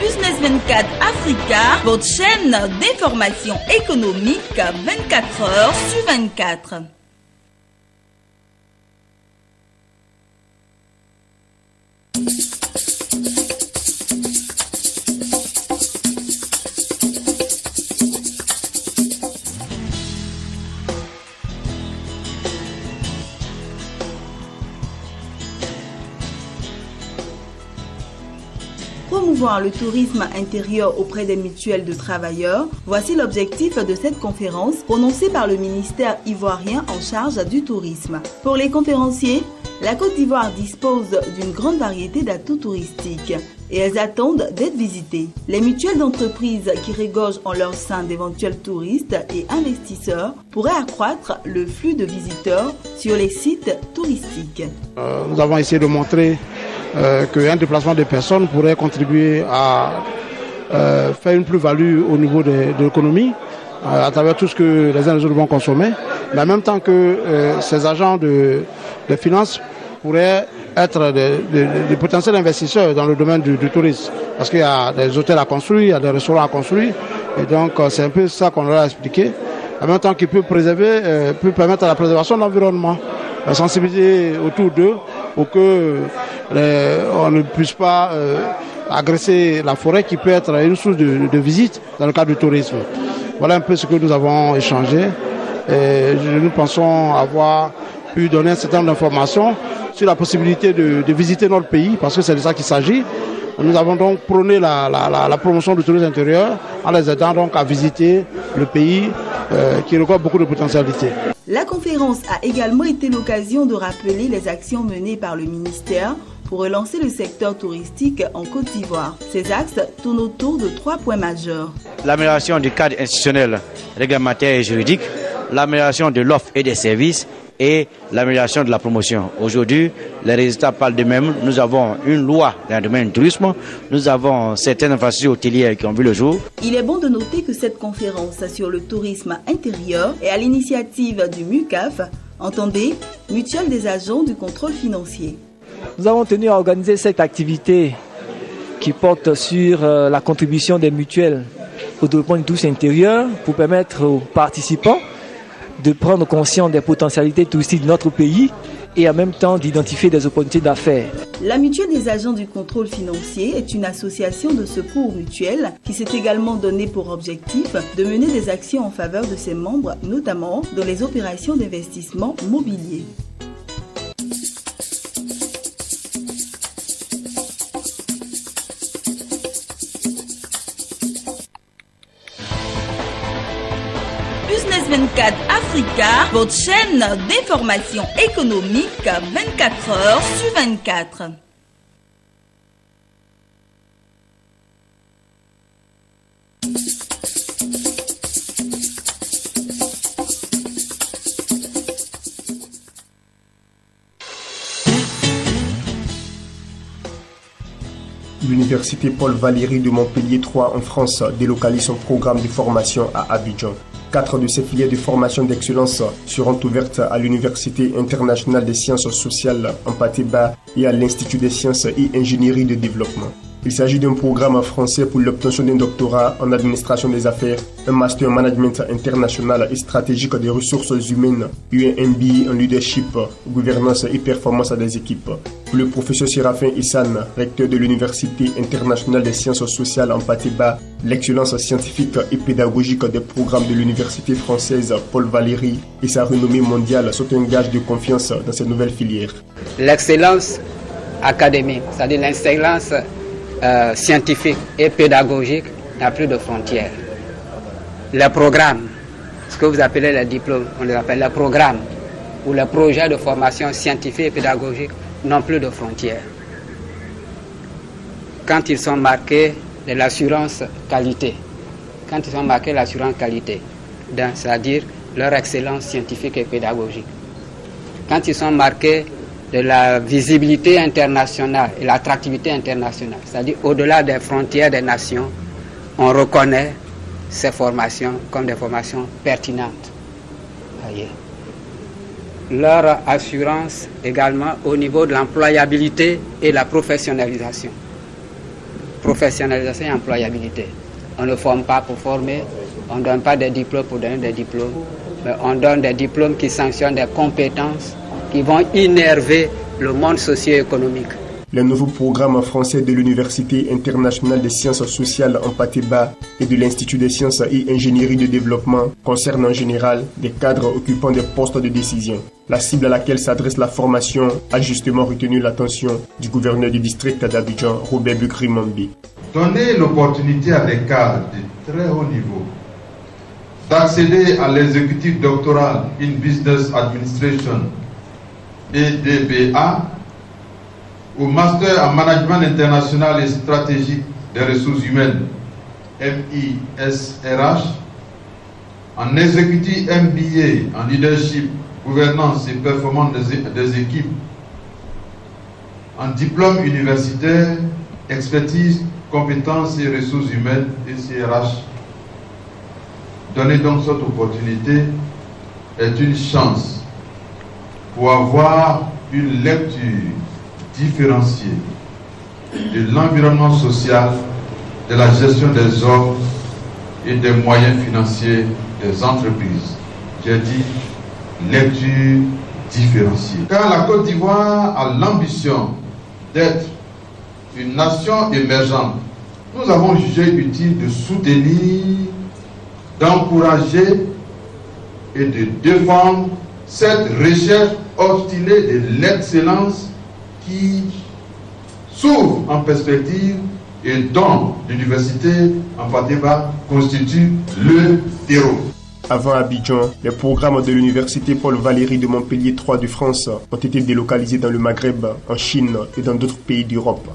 Business 24 Africa, votre chaîne d'information économique 24 heures sur 24. Promouvoir le tourisme intérieur auprès des mutuelles de travailleurs, voici l'objectif de cette conférence prononcée par le ministère ivoirien en charge du tourisme. Pour les conférenciers, la Côte d'Ivoire dispose d'une grande variété d'atouts touristiques et elles attendent d'être visitées. Les mutuelles d'entreprises qui regorgent en leur sein d'éventuels touristes et investisseurs pourraient accroître le flux de visiteurs sur les sites touristiques. Nous avons essayé de montrer qu'un déplacement de personnes pourrait contribuer à faire une plus-value au niveau de l'économie à travers tout ce que les uns et les autres vont consommer, mais en même temps que ces agents de finances pourraient être des potentiels investisseurs dans le domaine du tourisme, parce qu'il y a des hôtels à construire, il y a des restaurants à construire, et donc c'est un peu ça qu'on leur a expliqué, en même temps qu'il peut permettre à la préservation de l'environnement, la sensibiliser autour d'eux pour que on ne puisse pas agresser la forêt qui peut être une source de visite dans le cadre du tourisme. Voilà un peu ce que nous avons échangé. Et nous pensons avoir pu donner un certain nombre d'informations sur la possibilité de visiter notre pays, parce que c'est de ça qu'il s'agit. Nous avons donc prôné la promotion du tourisme intérieur en les aidant donc à visiter le pays qui regorge beaucoup de potentialités. La conférence a également été l'occasion de rappeler les actions menées par le ministère pour relancer le secteur touristique en Côte d'Ivoire. Ces axes tournent autour de 3 points majeurs. L'amélioration du cadre institutionnel, réglementaire et juridique, l'amélioration de l'offre et des services et l'amélioration de la promotion. Aujourd'hui, les résultats parlent d'eux-mêmes. Nous avons une loi dans le domaine du tourisme. Nous avons certaines infrastructures hôtelières qui ont vu le jour. Il est bon de noter que cette conférence sur le tourisme intérieur est à l'initiative du MUCAF, entendez, Mutuelle des agents du contrôle financier. Nous avons tenu à organiser cette activité qui porte sur la contribution des mutuelles au développement du tourisme intérieur pour permettre aux participants de prendre conscience des potentialités touristiques de notre pays et en même temps d'identifier des opportunités d'affaires. La Mutuelle des agents du contrôle financier est une association de secours mutuel qui s'est également donné pour objectif de mener des actions en faveur de ses membres, notamment dans les opérations d'investissement mobilier. Business 24 Africa, votre chaîne d'information économique 24 heures sur 24. L'université Paul Valéry de Montpellier 3 en France délocalise son programme de formation à Abidjan. 4 de ces filières de formation d'excellence seront ouvertes à l'Université internationale des sciences sociales en Patéba et à l'Institut des sciences et ingénierie de développement. Il s'agit d'un programme français pour l'obtention d'un doctorat en administration des affaires, un master en management international et stratégique des ressources humaines et un MBA en leadership, gouvernance et performance des équipes. Pour le professeur Séraphin Issan, recteur de l'Université internationale des sciences sociales en Patéba, l'excellence scientifique et pédagogique des programmes de l'Université française Paul Valéry et sa renommée mondiale sont un gage de confiance dans ces nouvelles filières. L'excellence académique, c'est-à-dire l'excellence scientifique et pédagogique n'a plus de frontières. Les programmes, ce que vous appelez les diplômes, on les appelle les programmes ou les projets de formation scientifique et pédagogique n'ont plus de frontières. Quand ils sont marqués de l'assurance qualité, c'est-à-dire leur excellence scientifique et pédagogique, quand ils sont marqués de la visibilité internationale et l'attractivité internationale, c'est-à-dire au-delà des frontières des nations, on reconnaît ces formations comme des formations pertinentes. Voyez. Leur assurance également au niveau de l'employabilité et la professionnalisation. professionnalisation et employabilité. On ne forme pas pour former, on ne donne pas des diplômes pour donner des diplômes, mais on donne des diplômes qui sanctionnent des compétences qui vont innerver le monde socio-économique. Le nouveau programme français de l'Université internationale des sciences sociales en Patéba et de l'Institut des sciences et ingénierie de développement concerne en général des cadres occupant des postes de décision. La cible à laquelle s'adresse la formation a justement retenu l'attention du gouverneur du district d'Abidjan, Robert Bukri-Mambi. Donner l'opportunité à des cadres de très haut niveau d'accéder à l'exécutif doctoral in Business Administration et DBA, au Master en Management International et Stratégique des Ressources Humaines, MISRH, en Executive MBA, en Leadership, Gouvernance et Performance des équipes, en Diplôme universitaire, Expertise, Compétences et Ressources Humaines, ECRH. Donner donc cette opportunité est une chance pour avoir une lecture différenciée de l'environnement social, de la gestion des hommes et des moyens financiers des entreprises. J'ai dit lecture différenciée. Car la Côte d'Ivoire a l'ambition d'être une nation émergente, nous avons jugé utile de soutenir, d'encourager et de défendre cette recherche obstinée de l'excellence qui s'ouvre en perspective et dont l'université en Patéba constitue le terreau. Avant Abidjan, les programmes de l'université Paul Valéry de Montpellier 3 de France ont été délocalisés dans le Maghreb, en Chine et dans d'autres pays d'Europe.